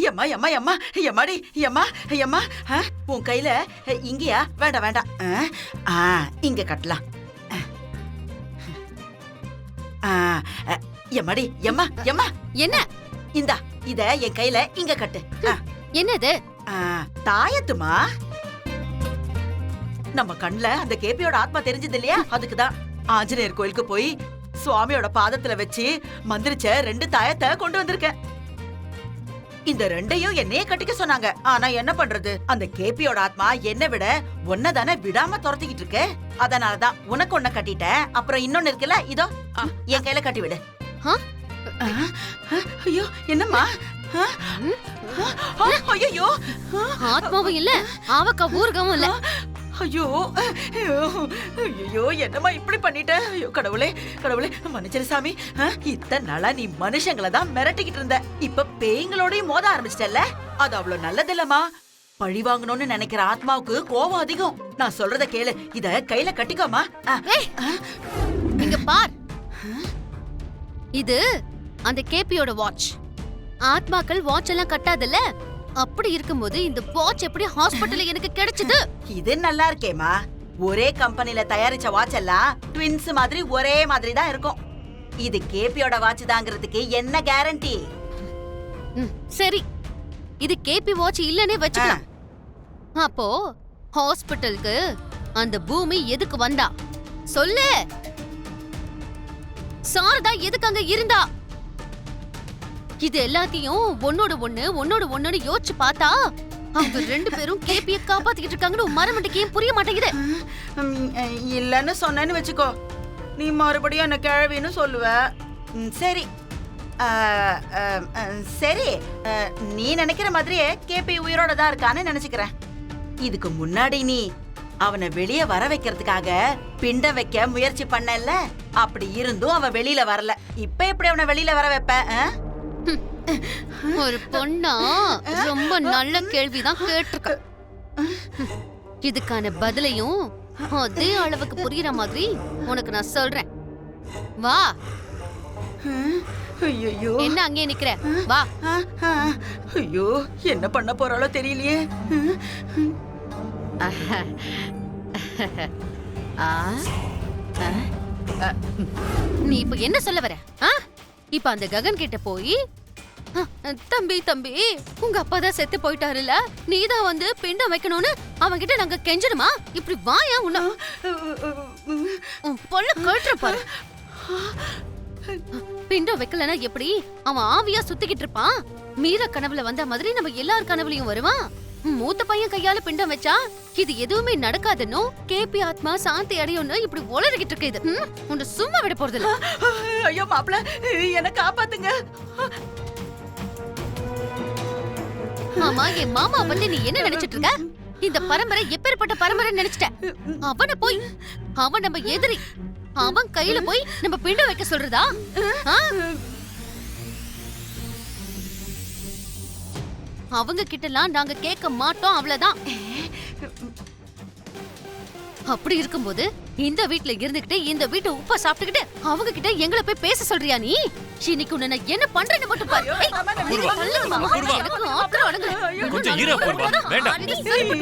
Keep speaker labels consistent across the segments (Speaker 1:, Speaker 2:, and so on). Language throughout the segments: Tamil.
Speaker 1: எம்மா எம்மா எம்மா எம்மாடி எம்மா எம்மா உன் கையில இங்கயா? வேண்டாம் வேண்டாம், இங்க கட்டலாம். எம்மாடி எம்மா எம்மா
Speaker 2: என்ன?
Speaker 1: இந்தா இத என் கையில இங்க கட்டு.
Speaker 2: என்னது?
Speaker 1: தாயத்துமா. நம்ம கண்ணுல அந்த கேபியோட ஆத்மா தெரிஞ்சது இல்லையா, அதுக்குதான் ஆஞ்சநேயர் கோயிலுக்கு போய் சுவாமியோட பாதத்துல வச்சு மந்திரிச்ச 2 தாயத்தை கொண்டு வந்திருக்கேன். இந்த 2ஐயும் என்னையே கட்டிக்க சொன்னாங்க. ஆனா என்ன பண்றது, அந்த கேபியோட ஆத்மா என்ன விட ஒன்னதானே விடாம துரத்திக்கிட்டு இருக்கு. அதனாலதான் உனக்கு ஒன்ன கட்டிட்டேன். அப்புறம் இன்னொன்னு இருக்குல்ல, இதோ என் கையில கட்டி விடு. ஐயோ என்னம்மா? ஐயோ
Speaker 2: ஆத்மாவும் இல்ல, ஆவக்கா ஊர்கவும் இல்ல.
Speaker 1: ஐயோ ஐயோ என்னம்மா இப்படி பண்ணிட்ட? ஐயோ கடவுளே கடவுளே மன்னிச்சிரு சாமி. இத்தனை நாளா நீ மனுஷங்களை தான் மிரட்டிக்கிட்டு இருந்த, இப்ப பேய்களோடயும் மோத ஆரம்பிச்சிட்டல்ல. அது அவ்வளவு நல்லது இல்லம்மா. பழி வாங்கணும்னு நினைக்கிற ஆத்மாவுக்கு கோபம் அதிகம். நான் சொல்றத கேளு, இத கையில கட்டிக்கோமா.
Speaker 2: இங்க பார், இது அந்த கேபியோட வாட்ச். ஆத்மாக்கள் வாட்ச் எல்லாம் கட்டாதல்ல. அப்படி இருக்கும்போது இந்த வாட்ச் எப்படி ஹாஸ்பிடல்ல எனக்கு கிடைச்சது?
Speaker 1: இது நல்லா இருக்கேமா. ஒரே கம்பெனில தயாரிச்ச வாட்ச் எல்லாம் ட்வின்ஸ் மாதிரி ஒரே மாதிரி தான் இருக்கும். இது கேபியோட வாட்ச் தாங்கிறதுக்கு என்ன கேரண்டி?
Speaker 2: சரி, இது கேபி வாட்ச் இல்லனே வச்சுக்கலாம். அப்போ ஹாஸ்பிடலுக்கு அந்த பூமி எதுக்கு வந்தா சொல்லு? சாரதா எதுக்கு அங்க இருந்தா? இது எல்லாத்தையும் ஒன்னோட ஒண்ணு யோசிச்சு பார்த்தா அவங்க 2 பேரும் கேபிய காப்பாத்திக்கிட்டு இருக்காங்கன்னு மரமண்டைக்கு புரிய மாட்டேங்குது.
Speaker 1: இல்லன்னு சொன்னேன்னு வச்சுக்கோ, நீ மறுபடியும் என்ன கிழவின்னு சொல்லுவ. சரி சரி, நீ நினைக்கிற மாதிரியே கேபி உயிரோட தான் இருக்கான்னு நினைச்சுக்கிறேன். இதுக்கு முன்னாடி நீ அவனை வெளியே வர வைக்கிறதுக்காக பிண்டம் வைக்க முயற்சி பண்ணல. அப்படி இருந்தும் அவன் வெளியில வரல. இப்ப எப்படி அவனை வெளியில வர வைப்ப?
Speaker 2: ஒரு பொண்ணா ரொம்ப நல்ல கேள்விதான் கேட்டிருக்க. இதுக்கான பதிலையும் அதே அளவுக்கு புரியுற மாதிரி உனக்கு நான் சொல்றேன். வா.
Speaker 1: ஐயோ
Speaker 2: என்ன அங்கே நிக்கிற? வா.
Speaker 1: ஐயோ என்ன பண்ண போறாளோ தெரியலையே.
Speaker 2: நீ இப்ப என்ன சொல்ல வர? இப்ப அந்த ககன் கிட்ட போய், தம்பி தம்பி உங்க அப்பா தான் செத்து போயிட்டாருல, நீதான் வந்து பிண்டம் வைக்கணும்னு அவன் கிட்ட நாங்க கெஞ்சணுமா? இப்படி வாயா, உன்ன பொல்ல கேட்டுற பாரு. பிண்டம் வைக்கலனா எப்படி? அவன் ஆவியா சுத்திக்கிட்டு இருப்பான். மீரா கனவுல வந்த மாதிரி நம்ம எல்லார் கனவுலயும் வருவான். மூத்த பையன் கையால பிண்டம் வச்சா இது எதுவுமே நடக்காதுன்னு கேபி ஆத்மா சாந்தி அடையும்னு இப்படி உளறிக்கிட்டு இருக்கு. இது உன்னை சும்மா விட போறது இல்ல.
Speaker 1: ஐயோ மாப்பிள்ள, என்ன காப்பாத்துங்க.
Speaker 2: ஆமா, என் மாமா பத்தி நீ என்ன நினைச்சிட்டு இருக்க? இந்த பரம்பரை எப்பேற்பட்ட பரம்பரை நினைச்சிட்ட? அவனை போய், அவன் நம்ம எதிரி, அவன் கையில போய் நம்ம பிண்டம் வைக்க சொல்றதா? அவங்க கிட்டலாம் நாங்க கேட்க மாட்டோம், அவ்வளவுதான். அப்படி இருக்கும்போது இந்த வீட்ல இருந்துகிட்டு இந்த வீட்டை உப்பா சாப்பிட்டுக்கிட்டு அவங்க கிட்ட எங்களை போய் பேச சொல்றியா நீ? இன்னைக்கு உன்னை நான் என்ன பண்றேன்னு மட்டும் பாரு.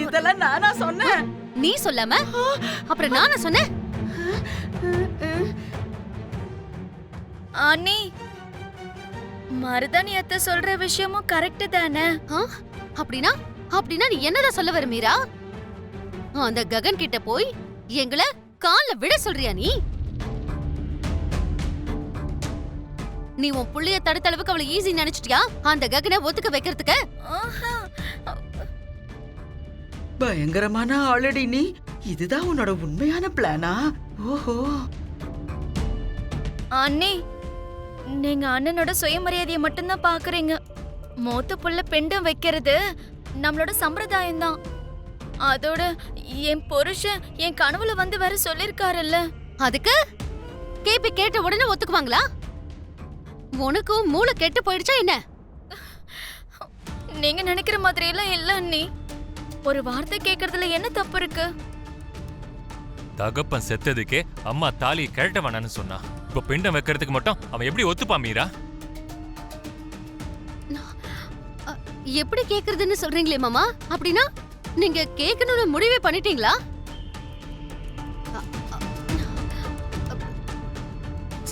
Speaker 1: இதெல்லாம் நானா சொன்னேன்?
Speaker 2: நீ சொல்லாம அப்புறம் நானா சொன்னேன்?
Speaker 3: அண்ணி, மருதாணி அத்தை சொல்ற விஷயமும் கரெக்ட் தானே?
Speaker 2: அப்படின்னா அப்படின்னா நீ என்னதான் சொல்ல வர மீரா? அந்த ககன் கிட்ட போய் எங்களை கால்ல விட சொல்றியா நீ? நீ உன் புள்ளைய தடுத்தளவுக்கு அவளை ஈஸி நினைச்சிட்டியா அந்த ககனை ஒத்துக்க வைக்கிறதுக்கு?
Speaker 1: பயங்கரமான ஆல்ரெடி நீ. இதுதான் உன்னோட உண்மையான பிளானா? ஓஹோ
Speaker 3: அண்ணி, நீங்க அண்ணனோட சுயமரியாதையை மட்டும்தான் பாக்குறீங்க. மூத்த புள்ள பிண்டம் வைக்கிறது நம்மளோட சம்பிரதாயம் தான். அதோட என் புருஷன் என் கனவுல வந்து வர சொல்லிருக்காருல்ல.
Speaker 2: அதுக்கு கேபி கேட்ட உடனே ஒத்துக்குவாங்களா? உனக்கும் மூளை கெட்டு போயிடுச்சா என்ன?
Speaker 3: நீங்க நினைக்கிற மாதிரி எல்லாம் இல்ல அண்ணி. ஒரு வார்த்தை கேக்குறதுல என்ன தப்பு இருக்கு?
Speaker 4: தகப்பன் செத்ததுக்கே அம்மா தாலி கழட்ட வேணான்னு சொன்னா, இப்ப பிண்டம் வைக்கிறதுக்கு மட்டும் அவன் எப்படி ஒத்துப்பா மீரா?
Speaker 2: எப்படி கேக்குறதுன்னு சொல்றீங்களே மாமா? அப்படின்னா நீங்க கேட்கணும்னு முடிவே பண்ணிட்டீங்களா?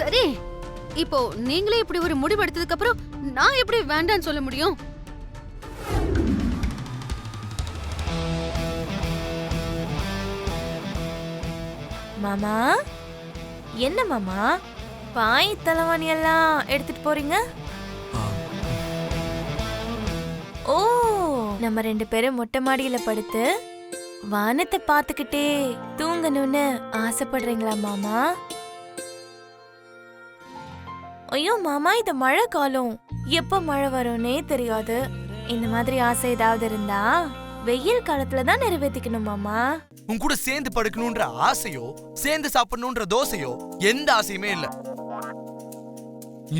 Speaker 2: சரி, இப்போ நீங்களே இப்படி ஒரு முடிவு எடுத்ததுக்கு அப்புறம் நான் எப்படி வேண்டான்னு சொல்ல முடியும்?
Speaker 3: மாமா, என்ன மாமா பாய் தலைவாணி எல்லாம் எடுத்துட்டு போறீங்க? ஓ, நம்ம 2 பேரும் மொட்டை மாடியில படுத்து வானத்தை பார்த்துக்கிட்டே தூங்கணும்னு ஆசைப்படுறீங்களா மாமா? ஐயோ மாமா, இது மழை காலம், எப்ப மழை வரும்னே தெரியாது. இந்த மாதிரி ஆசை ஏதாவது இருந்தா வெயில் காலத்துல தான் நிறைவேற்றிக்கணும் மாமா.
Speaker 5: உன் கூட சேர்ந்து படுக்கணும்ன்ற ஆசையோ சேர்ந்து சாப்பிடணும்ன்ற தோசையோ எந்த ஆசையுமே இல்ல.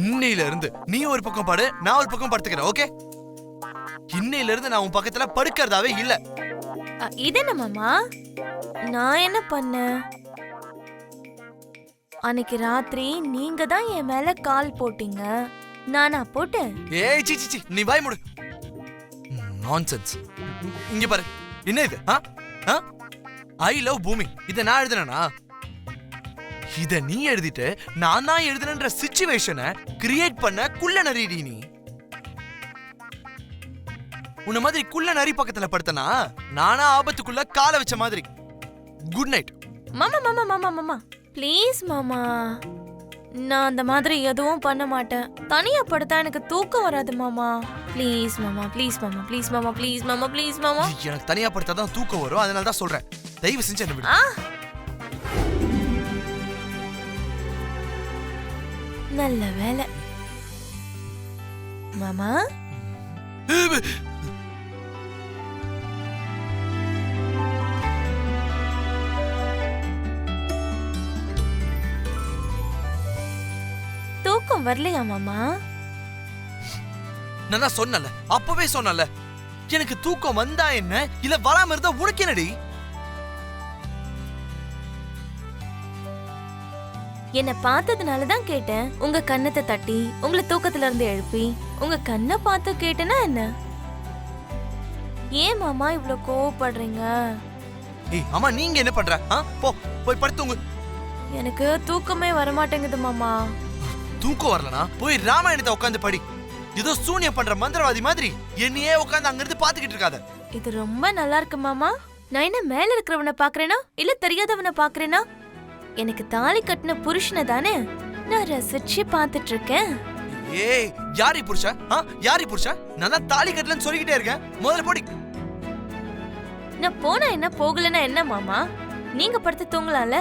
Speaker 5: இன்னையில இருந்து நீ ஒரு பக்கம் படு, நான் ஒரு பக்கம் படுத்துக்கிறேன். ஓகே? இன்னையில இருந்து நான் உன் பக்கத்துல படுக்கிறதாவே இல்ல.
Speaker 3: இது என்ன மாமா, நான் என்ன பண்ண? அன்னைக்கு ராத்திரி நீங்க தான் என் மேல கால் போட்டீங்க, நானா போட்டேன்?
Speaker 5: ஏய் சி சி சி, நீ வாய் மூடு. நான்சென்ஸ். இங்க பாரு, என்ன இது? ஐ லவ் பூமி, இத நான் எழுதுனேனா? இத நீ எழுதிட்டு நான் தான் எழுதுனன்ற சிச்சுவேஷனை கிரியேட் பண்ண குள்ள நரிடி நீ. உன்ன மாதிரி குள்ள நரி பக்கத்துல படுத்தனா நானா ஆபத்துக்குள்ள காலை வச்ச மாதிரி. Good night.
Speaker 3: மாமா மாமா மாமா மாமா ப்ளீஸ் மாமா, நான் அந்த மாதிரி எதுவும் பண்ண மாட்டேன். தனியா படுத்தா எனக்கு தூக்கம் வராது மாமா. ப்ளீஸ் மாமா, ப்ளீஸ் மாமா, ப்ளீஸ் மாமா, ப்ளீஸ் மாமா, ப்ளீஸ் மாமா.
Speaker 5: எனக்கு தனியா படுத்தாதான் தூக்கம் வரும், அதனால தான் சொல்றேன். தயவு செஞ்சு என்ன விடு.
Speaker 3: நல்ல வேலை மாமா. தூக்கம் வரலையா மாமா?
Speaker 5: நான் தான் சொன்னல, அப்பவே சொன்னல, எனக்கு தூக்கம் வந்தா என்ன இல்ல வராம இருந்தா உனக்கு என்னடி?
Speaker 3: என்ன பார்த்ததுனால தான் கேட்டேன். உங்க கண்ணத்தை தட்டி உங்களை தூக்கத்துல இருந்து எழுப்பி உங்க கண்ணை பார்த்து கேட்டேன்னா என்ன? ஏன் மாமா இவ்ளோ கோவப்படுறீங்க?
Speaker 5: ஏய் அம்மா, நீங்க என்ன பண்ற? போ போய் படுத்துங்க.
Speaker 3: எனக்கு தூக்கமே வர மாட்டேங்குது மாமா.
Speaker 5: தூக்கம் வரலனா போய் ராமாயணத்தை உட்கார்ந்து படி. ஏதோ சூனியம் பண்ற மந்திரவாதி மாதிரி என்னையே உட்கார்ந்து அங்க இருந்து பாத்துக்கிட்டு இருக்காத.
Speaker 3: இது ரொம்ப நல்லா இருக்கு மாமா. நான் என்ன மேல இருக்கிறவனை பாக்குறேனா இல்ல தெரியாதவனை பாக்குறேனா? எனக்கு தாலி கட்டின புருஷனை தானே நான் ரசிச்சு பாத்துட்டு இருக்கேன்.
Speaker 5: ஏய், யாரி புருஷன்? யாரி புருஷன்? நான் தான் தாலி கட்டலன்னு சொல்லிக்கிட்டே இருக்கேன். முதல்ல போடி.
Speaker 3: நான் போனா என்ன, போகலன்னா என்ன மாமா? நீங்க படுத்து தூங்கலாம்ல.